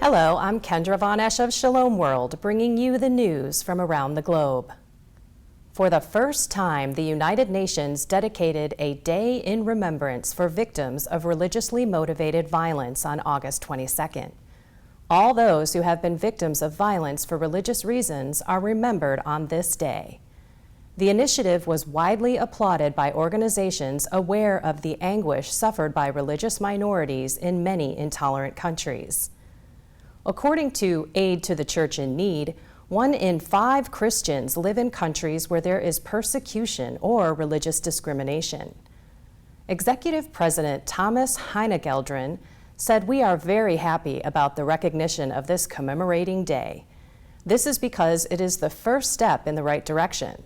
Hello, I'm Kendra Von Esch of Shalom World, bringing you the news from around the globe. For the first time, the United Nations dedicated a day in remembrance for victims of religiously motivated violence on August 22nd. All those who have been victims of violence for religious reasons are remembered on this day. The initiative was widely applauded by organizations aware of the anguish suffered by religious minorities in many intolerant countries. According to Aid to the Church in Need, 1 in 5 Christians live in countries where there is persecution or religious discrimination. Executive President Thomas Heinegeldren said, "We are very happy about the recognition of this commemorating day. This is because it is the first step in the right direction.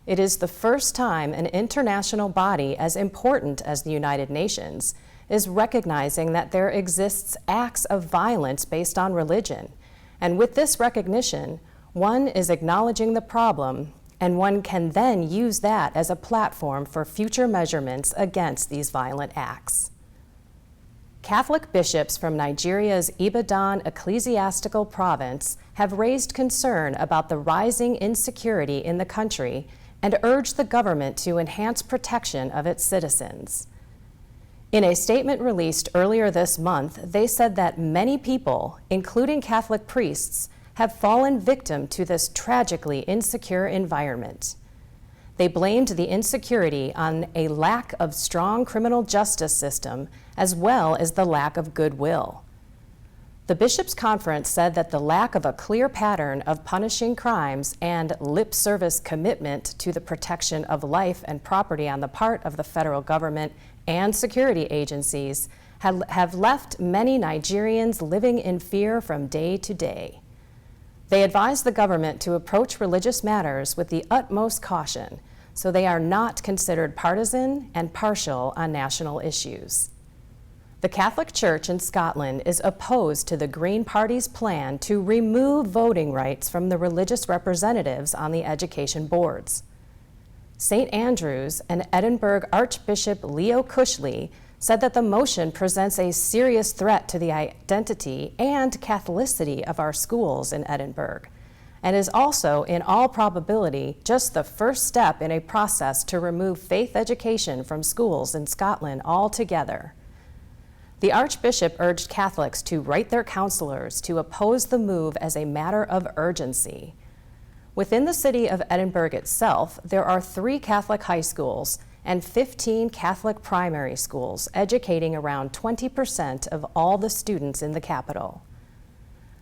It is the first time an international body as important as the United Nations is recognizing that there exists acts of violence based on religion. And with this recognition, one is acknowledging the problem, and one can then use that as a platform for future measurements against these violent acts." Catholic bishops from Nigeria's Ibadan ecclesiastical province have raised concern about the rising insecurity in the country and urged the government to enhance protection of its citizens. In a statement released earlier this month, they said that many people, including Catholic priests, have fallen victim to this tragically insecure environment. They blamed the insecurity on a lack of strong criminal justice system as well as the lack of goodwill. The Bishops' Conference said that the lack of a clear pattern of punishing crimes and lip service commitment to the protection of life and property on the part of the federal government and security agencies have left many Nigerians living in fear from day to day. They advised the government to approach religious matters with the utmost caution so they are not considered partisan and partial on national issues. The Catholic Church in Scotland is opposed to the Green Party's plan to remove voting rights from the religious representatives on the education boards. St. Andrews and Edinburgh Archbishop Leo Cushley said that the motion presents a serious threat to the identity and Catholicity of our schools in Edinburgh, and is also, in all probability, just the first step in a process to remove faith education from schools in Scotland altogether. The Archbishop urged Catholics to write their counselors to oppose the move as a matter of urgency. Within the city of Edinburgh itself, there are 3 Catholic high schools and 15 Catholic primary schools, educating around 20% of all the students in the capital.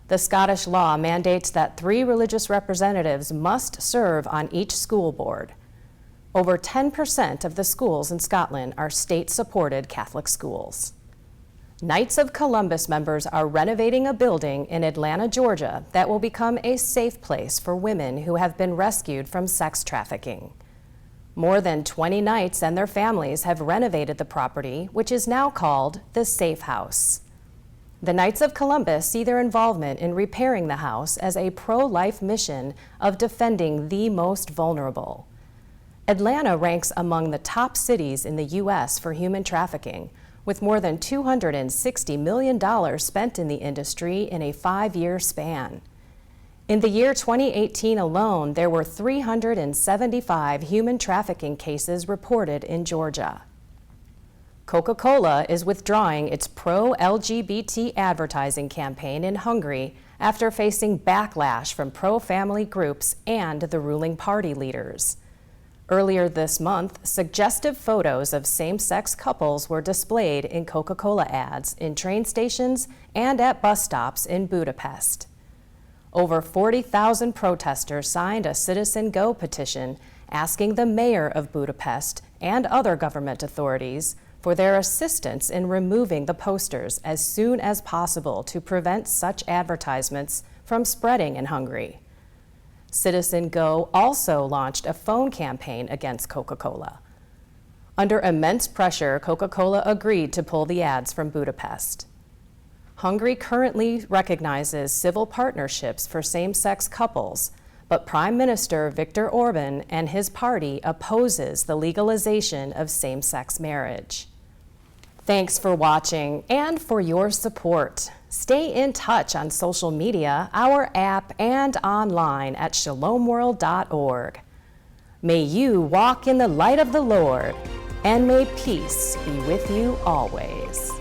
The Scottish law mandates that 3 religious representatives must serve on each school board. Over 10% of the schools in Scotland are state-supported Catholic schools. Knights of Columbus members are renovating a building in Atlanta, Georgia that will become a safe place for women who have been rescued from sex trafficking. More than 20 Knights and their families have renovated the property, which is now called the Safe House. The Knights of Columbus see their involvement in repairing the house as a pro-life mission of defending the most vulnerable. Atlanta ranks among the top cities in the U.S. for human trafficking, with more than $260 million spent in the industry in a 5-year span. In the year 2018 alone, there were 375 human trafficking cases reported in Georgia. Coca-Cola is withdrawing its pro-LGBT advertising campaign in Hungary after facing backlash from pro-family groups and the ruling party leaders. Earlier this month, suggestive photos of same-sex couples were displayed in Coca-Cola ads in train stations and at bus stops in Budapest. Over 40,000 protesters signed a Citizen Go petition asking the mayor of Budapest and other government authorities for their assistance in removing the posters as soon as possible to prevent such advertisements from spreading in Hungary. Citizen Go also launched a phone campaign against Coca-Cola. Under immense pressure, Coca-Cola agreed to pull the ads from Budapest. Hungary currently recognizes civil partnerships for same-sex couples, but Prime Minister Viktor Orban and his party opposes the legalization of same-sex marriage. Thanks for watching and for your support. Stay in touch on social media, our app, and online at shalomworld.org. May you walk in the light of the Lord, and may peace be with you always.